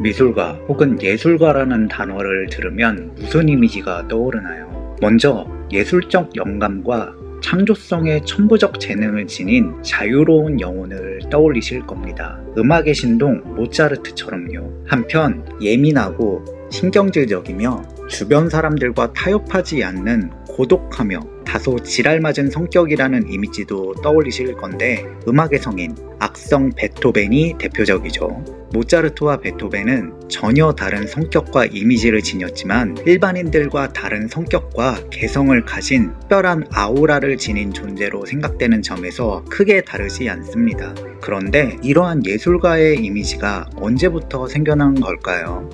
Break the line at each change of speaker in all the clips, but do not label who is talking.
미술가 혹은 예술가라는 단어를 들으면 무슨 이미지가 떠오르나요? 먼저 예술적 영감과 창조성의 천부적 재능을 지닌 자유로운 영혼을 떠올리실 겁니다. 음악의 신동 모차르트처럼요. 한편 예민하고 신경질적이며 주변 사람들과 타협하지 않는 고독하며 다소 지랄맞은 성격이라는 이미지도 떠올리실 건데, 음악의 성인 악성 베토벤이 대표적이죠. 모차르트와 베토벤은 전혀 다른 성격과 이미지를 지녔지만 일반인들과 다른 성격과 개성을 가진 특별한 아우라를 지닌 존재로 생각되는 점에서 크게 다르지 않습니다. 그런데 이러한 예술가의 이미지가 언제부터 생겨난 걸까요?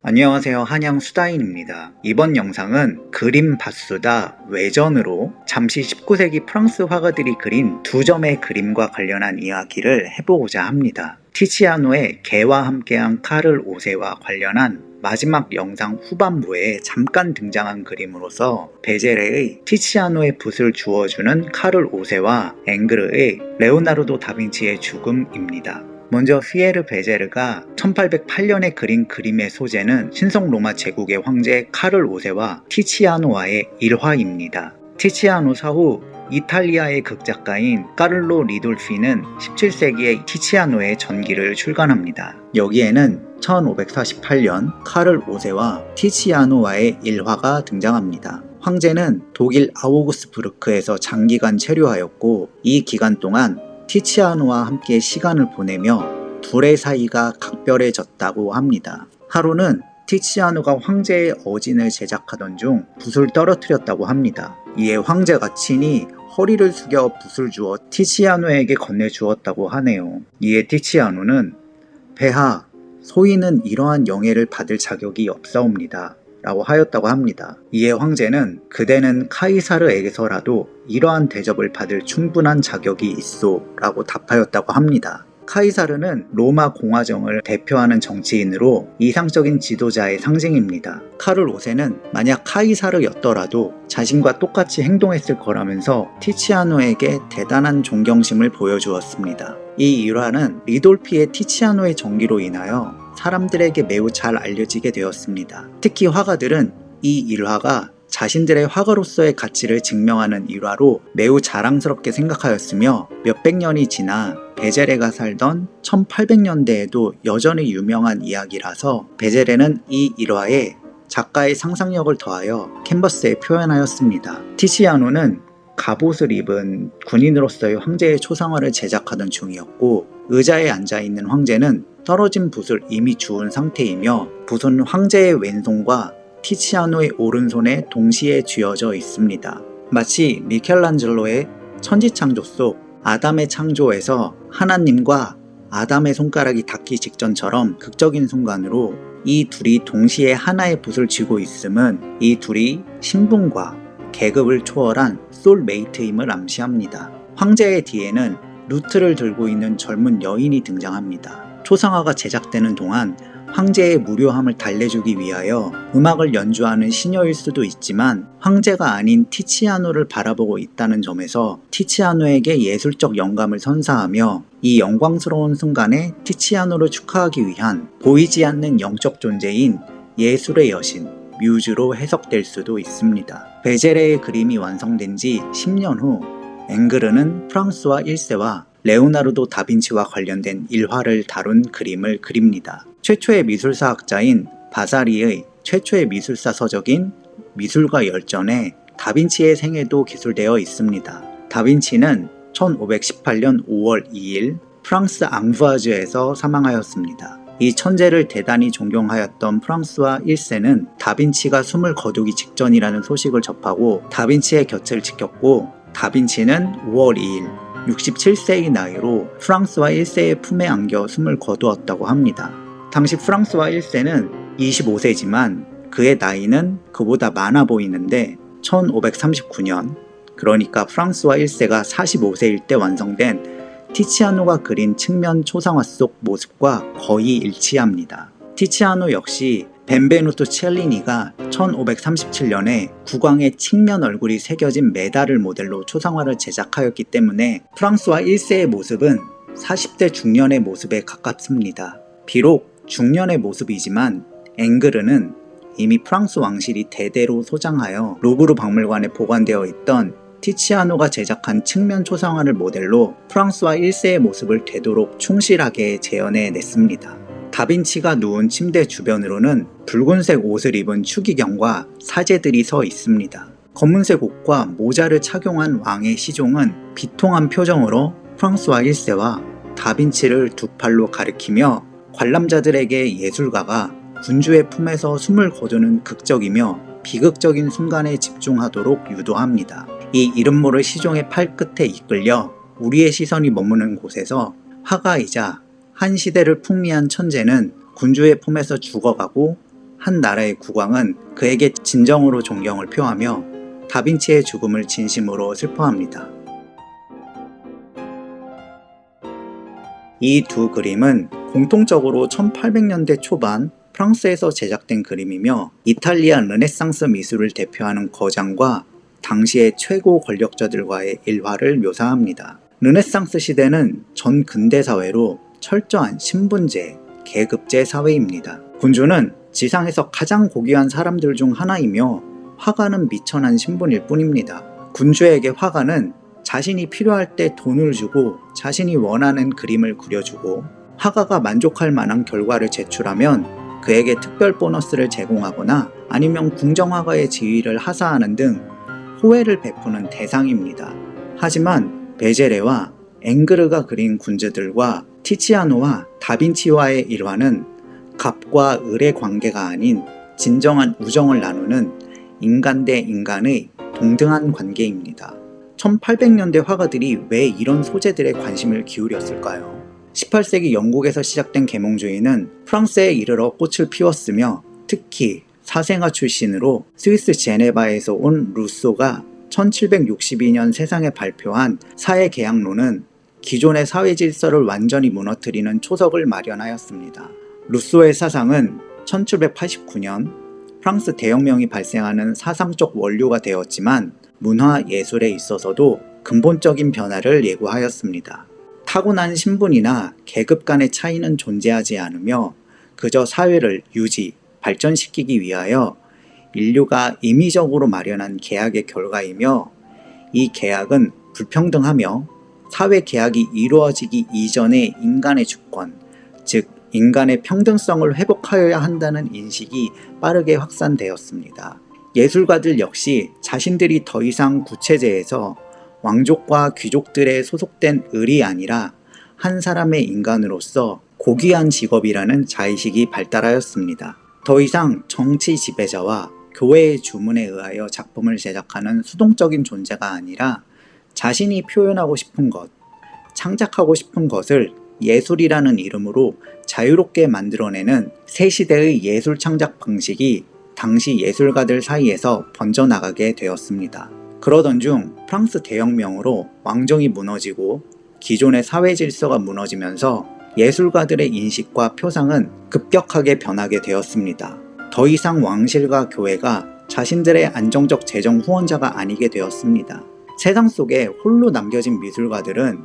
안녕하세요, 한양 수다인입니다. 이번 영상은 그림 바수다 외전으로 잠시 19세기 프랑스 화가들이 그린 두 점의 그림과 관련한 이야기를 해보고자 합니다. 티치아노의 개와 함께한 카를 5세와 관련한 마지막 영상 후반부에 잠깐 등장한 그림으로서 베제레의 티치아노의 붓을 주워주는 카를 5세와 앵그르의 레오나르도 다빈치의 죽음입니다. 먼저 피에르 베제르가 1808년에 그린 그림의 소재는 신성 로마 제국의 황제 카를 5세와 티치아노와의 일화입니다. 티치아노 사후 이탈리아의 극작가인 까를로 리돌피는 17세기에 티치아노의 전기를 출간합니다. 여기에는 1548년 카를 5세와 티치아노와의 일화가 등장합니다. 황제는 독일 아우구스부르크에서 장기간 체류하였고, 이 기간 동안 티치아노와 함께 시간을 보내며 둘의 사이가 각별해졌다고 합니다. 하루는 티치아노가 황제의 어진을 제작하던 중 붓을 떨어뜨렸다고 합니다. 이에 황제가 친히 허리를 숙여 붓을 주어 티치아노에게 건네주었다고 하네요. 이에 티치아노는 폐하, 소인은 이러한 영예를 받을 자격이 없사옵니다 라고 하였다고 합니다. 이에 황제는 그대는 카이사르에게서라도 이러한 대접을 받을 충분한 자격이 있소 라고 답하였다고 합니다. 카이사르는 로마 공화정을 대표하는 정치인으로 이상적인 지도자의 상징입니다. 카를 5세는 만약 카이사르였더라도 자신과 똑같이 행동했을 거라면서 티치아노에게 대단한 존경심을 보여주었습니다. 이 일화는 리돌피의 티치아노의 전기로 인하여 사람들에게 매우 잘 알려지게 되었습니다. 특히 화가들은 이 일화가 자신들의 화가로서의 가치를 증명하는 일화로 매우 자랑스럽게 생각하였으며, 몇백 년이 지나 베제레가 살던 1800년대에도 여전히 유명한 이야기라서 베제레는 이 일화에 작가의 상상력을 더하여 캔버스에 표현하였습니다. 티치아노는 갑옷을 입은 군인으로서의 황제의 초상화를 제작하던 중이었고, 의자에 앉아있는 황제는 떨어진 붓을 이미 주운 상태이며 붓은 황제의 왼손과 티치아노의 오른손에 동시에 쥐어져 있습니다. 마치 미켈란젤로의 천지창조 속 아담의 창조에서 하나님과 아담의 손가락이 닿기 직전처럼 극적인 순간으로 이 둘이 동시에 하나의 붓을 쥐고 있음은 이 둘이 신분과 계급을 초월한 소울메이트임을 암시합니다. 황제의 뒤에는 루트를 들고 있는 젊은 여인이 등장합니다. 초상화가 제작되는 동안 황제의 무료함을 달래주기 위하여 음악을 연주하는 시녀일 수도 있지만 황제가 아닌 티치아노를 바라보고 있다는 점에서 티치아노에게 예술적 영감을 선사하며 이 영광스러운 순간에 티치아노를 축하하기 위한 보이지 않는 영적 존재인 예술의 여신 뮤즈로 해석될 수도 있습니다. 베제레의 그림이 완성된 지 10년 후 앵그르는 프랑스와 1세와 레오나르도 다빈치와 관련된 일화를 다룬 그림을 그립니다. 최초의 미술사학자인 바사리의 최초의 미술사 서적인 미술과 열전에 다빈치의 생애도 기술되어 있습니다. 다빈치는 1518년 5월 2일 프랑스 앙부아즈에서 사망하였습니다. 이 천재를 대단히 존경하였던 프랑스와 1세는 다빈치가 숨을 거두기 직전이라는 소식을 접하고 다빈치의 곁을 지켰고, 다빈치는 5월 2일 67세의 나이로 프랑스와 1세의 품에 안겨 숨을 거두었다고 합니다. 당시 프랑스와 1세는 25세지만 그의 나이는 그보다 많아 보이는데 1539년, 그러니까 프랑스와 1세가 45세일 때 완성된 티치아노가 그린 측면 초상화 속 모습과 거의 일치합니다. 티치아노 역시 벤베누토 첼리니가 1537년에 국왕의 측면 얼굴이 새겨진 메달을 모델로 초상화를 제작하였기 때문에 프랑스와 1세의 모습은 40대 중년의 모습에 가깝습니다. 비록 중년의 모습이지만 앵그르는 이미 프랑스 왕실이 대대로 소장하여 루브르 박물관에 보관되어 있던 티치아노가 제작한 측면 초상화를 모델로 프랑스와 1세의 모습을 되도록 충실하게 재현해냈습니다. 다빈치가 누운 침대 주변으로는 붉은색 옷을 입은 추기경과 사제들이 서 있습니다. 검은색 옷과 모자를 착용한 왕의 시종은 비통한 표정으로 프랑스와 1세와 다빈치를 두 팔로 가리키며 관람자들에게 예술가가 군주의 품에서 숨을 거두는 극적이며 비극적인 순간에 집중하도록 유도합니다. 이 이름 모를 시종의 팔끝에 이끌려 우리의 시선이 머무는 곳에서 화가이자 한 시대를 풍미한 천재는 군주의 품에서 죽어가고 한 나라의 국왕은 그에게 진정으로 존경을 표하며 다빈치의 죽음을 진심으로 슬퍼합니다. 이 두 그림은 공통적으로 1800년대 초반 프랑스에서 제작된 그림이며 이탈리아 르네상스 미술을 대표하는 거장과 당시의 최고 권력자들과의 일화를 묘사합니다. 르네상스 시대는 전 근대 사회로 철저한 신분제, 계급제 사회입니다. 군주는 지상에서 가장 고귀한 사람들 중 하나이며 화가는 미천한 신분일 뿐입니다. 군주에게 화가는 자신이 필요할 때 돈을 주고 자신이 원하는 그림을 그려주고 화가가 만족할 만한 결과를 제출하면 그에게 특별 보너스를 제공하거나 아니면 궁정화가의 지위를 하사하는 등 호혜를 베푸는 대상입니다. 하지만 베제레와 앵그르가 그린 군주들과 티치아노와 다빈치와의 일화는 갑과 을의 관계가 아닌 진정한 우정을 나누는 인간 대 인간의 동등한 관계입니다. 1800년대 화가들이 왜 이런 소재들에 관심을 기울였을까요? 18세기 영국에서 시작된 계몽주의는 프랑스에 이르러 꽃을 피웠으며 특히 사생아 출신으로 스위스 제네바에서 온 루소가 1762년 세상에 발표한 사회계약론은 기존의 사회 질서를 완전히 무너뜨리는 초석을 마련하였습니다. 루소의 사상은 1789년 프랑스 대혁명이 발생하는 사상적 원료가 되었지만 문화 예술에 있어서도 근본적인 변화를 예고하였습니다. 타고난 신분이나 계급 간의 차이는 존재하지 않으며 그저 사회를 유지, 발전시키기 위하여 인류가 임의적으로 마련한 계약의 결과이며 이 계약은 불평등하며 사회 계약이 이루어지기 이전의 인간의 주권, 즉 인간의 평등성을 회복하여야 한다는 인식이 빠르게 확산되었습니다. 예술가들 역시 자신들이 더 이상 구체제에서 왕족과 귀족들에 소속된 을이 아니라 한 사람의 인간으로서 고귀한 직업이라는 자의식이 발달하였습니다. 더 이상 정치 지배자와 교회의 주문에 의하여 작품을 제작하는 수동적인 존재가 아니라 자신이 표현하고 싶은 것, 창작하고 싶은 것을 예술이라는 이름으로 자유롭게 만들어내는 새 시대의 예술 창작 방식이 당시 예술가들 사이에서 번져나가게 되었습니다. 그러던 중 프랑스 대혁명으로 왕정이 무너지고 기존의 사회 질서가 무너지면서 예술가들의 인식과 표상은 급격하게 변하게 되었습니다. 더 이상 왕실과 교회가 자신들의 안정적 재정 후원자가 아니게 되었습니다. 세상 속에 홀로 남겨진 미술가들은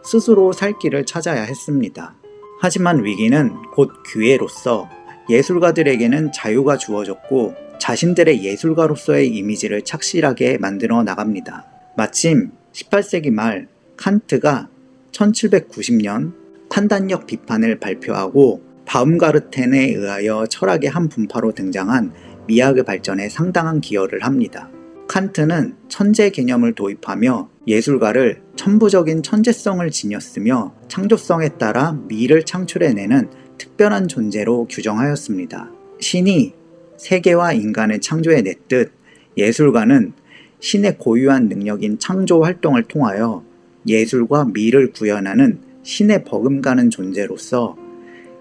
스스로 살 길을 찾아야 했습니다. 하지만 위기는 곧 기회로서 예술가들에게는 자유가 주어졌고 자신들의 예술가로서의 이미지를 착실하게 만들어 나갑니다. 마침 18세기 말 칸트가 1790년 판단력 비판을 발표하고 바움가르텐에 의하여 철학의 한 분파로 등장한 미학의 발전에 상당한 기여를 합니다. 칸트는 천재 개념을 도입하며 예술가를 천부적인 천재성을 지녔으며 창조성에 따라 미를 창출해내는 특별한 존재로 규정하였습니다. 신이 세계와 인간을 창조해냈듯 예술가는 신의 고유한 능력인 창조 활동을 통하여 예술과 미를 구현하는 신의 버금가는 존재로서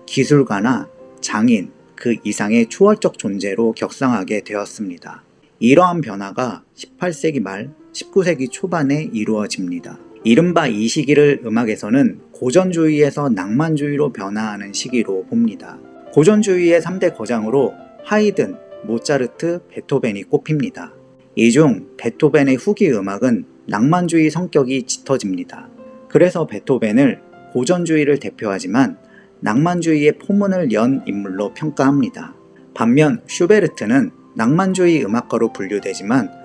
기술가나 장인 그 이상의 초월적 존재로 격상하게 되었습니다. 이러한 변화가 18세기 말 19세기 초반에 이루어집니다. 이른바 이 시기를 음악에서는 고전주의에서 낭만주의로 변화하는 시기로 봅니다. 고전주의의 3대 거장으로 하이든, 모차르트, 베토벤이 꼽힙니다. 이 중 베토벤의 후기 음악은 낭만주의 성격이 짙어집니다. 그래서 베토벤을 고전주의를 대표하지만 낭만주의의 포문을 연 인물로 평가합니다. 반면 슈베르트는 낭만주의 음악가로 분류되지만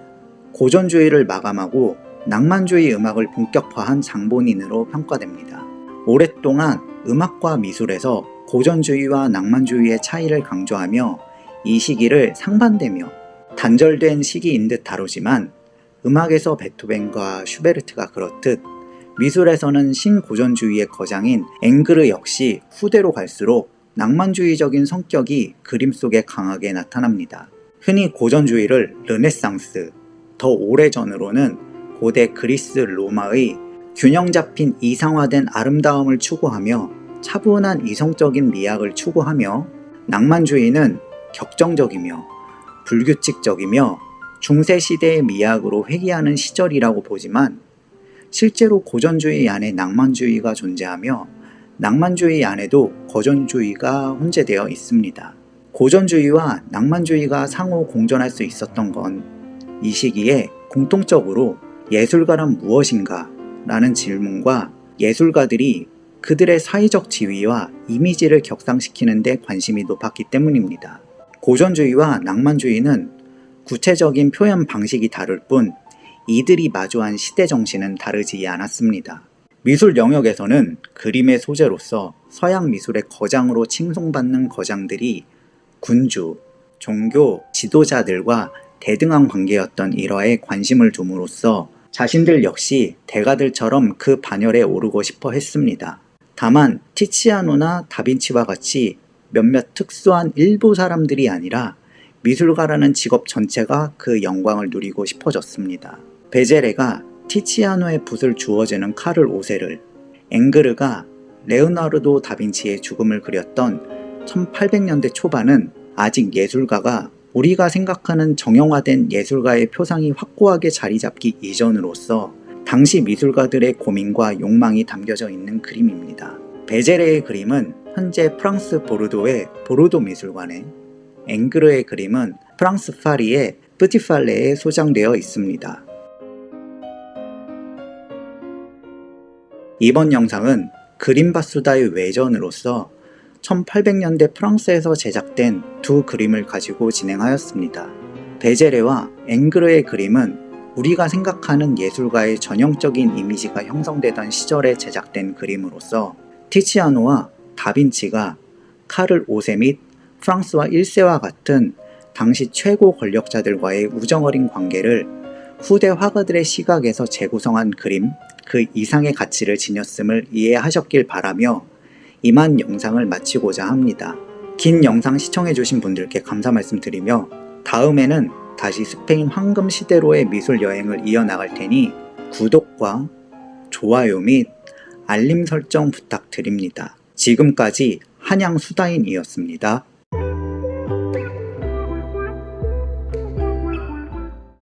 고전주의를 마감하고 낭만주의 음악을 본격화한 장본인으로 평가됩니다. 오랫동안 음악과 미술에서 고전주의와 낭만주의의 차이를 강조하며 이 시기를 상반되며 단절된 시기인 듯 다루지만 음악에서 베토벤과 슈베르트가 그렇듯 미술에서는 신고전주의의 거장인 앵그르 역시 후대로 갈수록 낭만주의적인 성격이 그림 속에 강하게 나타납니다. 흔히 고전주의를 르네상스, 더 오래전으로는 고대 그리스 로마의 균형 잡힌 이상화된 아름다움을 추구하며 차분한 이성적인 미학을 추구하며, 낭만주의는 격정적이며 불규칙적이며 중세시대의 미학으로 회귀하는 시절이라고 보지만 실제로 고전주의 안에 낭만주의가 존재하며 낭만주의 안에도 고전주의가 혼재되어 있습니다. 고전주의와 낭만주의가 상호 공존할 수 있었던 건 이 시기에 공통적으로 예술가란 무엇인가? 라는 질문과 예술가들이 그들의 사회적 지위와 이미지를 격상시키는 데 관심이 높았기 때문입니다. 고전주의와 낭만주의는 구체적인 표현 방식이 다를 뿐 이들이 마주한 시대 정신은 다르지 않았습니다. 미술 영역에서는 그림의 소재로서 서양 미술의 거장으로 칭송받는 거장들이 군주, 종교 지도자들과 대등한 관계였던 일화에 관심을 둠으로써 자신들 역시 대가들처럼 그 반열에 오르고 싶어 했습니다. 다만 티치아노나 다빈치와 같이 몇몇 특수한 일부 사람들이 아니라 미술가라는 직업 전체가 그 영광을 누리고 싶어졌습니다. 베제레가 티치아노의 붓을 주워주는 카를 오세를, 앵그르가 레오나르도 다빈치의 죽음을 그렸던 1800년대 초반은 아직 예술가가 우리가 생각하는 정형화된 예술가의 표상이 확고하게 자리 잡기 이전으로서 당시 미술가들의 고민과 욕망이 담겨져 있는 그림입니다. 베제레의 그림은 현재 프랑스 보르도의 보르도 미술관에, 앵그르의 그림은 프랑스 파리의 뿌티팔레에 소장되어 있습니다. 이번 영상은 그림 바수다의 외전으로서 1800년대 프랑스에서 제작된 두 그림을 가지고 진행하였습니다. 베제레와 앵그르의 그림은 우리가 생각하는 예술가의 전형적인 이미지가 형성되던 시절에 제작된 그림으로서 티치아노와 다빈치가 카를 5세 및 프랑스와 1세와 같은 당시 최고 권력자들과의 우정어린 관계를 후대 화가들의 시각에서 재구성한 그림, 그 이상의 가치를 지녔음을 이해하셨길 바라며 이만 영상을 마치고자 합니다. 긴 영상 시청해주신 분들께 감사 말씀드리며 다음에는 다시 스페인 황금 시대로의 미술 여행을 이어나갈 테니 구독과 좋아요 및 알림 설정 부탁드립니다. 지금까지 한양수다인이었습니다.